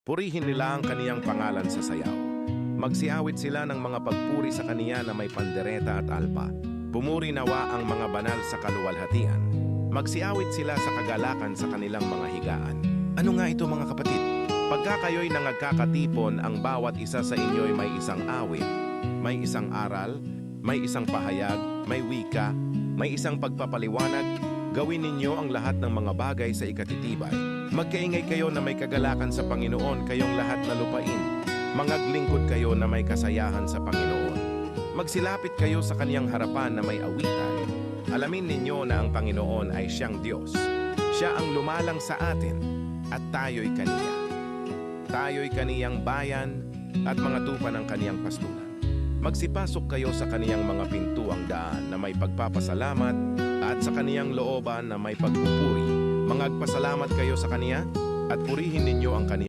Purihin nila ang kaniyang pangalan sa sayaw. Magsiawit sila ng mga pagpuri sa kaniya na may pandereta at alpa. Pumuri nawa ang mga banal sa kaluwalhatian. Magsiawit sila sa kagalakan sa kanilang mga higaan. Ano nga ito mga kapatid? Pagka kayo'y nangagkakatipon, ang bawat isa sa inyo'y may isang awit, may isang aral, may isang pahayag, may wika, may isang pagpapaliwanag. Gawin ninyo ang lahat ng mga bagay sa ikatitibay. Magkaingay kayo na may kagalakan sa Panginoon, kayong lahat na lupain. Mangaglingkod kayo na may kasayahan sa Panginoon. Magsilapit kayo sa kaniyang harapan na may awitan. Alamin ninyo na ang Panginoon ay siyang Diyos. Siya ang lumalang sa atin at tayo'y kaniya. Tayo'y kaniyang bayan at mga tupa ng kaniyang pastulan. Magsipasok kayo sa kaniyang mga pintuang daan na may pagpapasalamat at sa kaniyang looban na may pagpupuri. Mangagpasalamat kayo sa kaniya at purihin ninyo ang kaniyang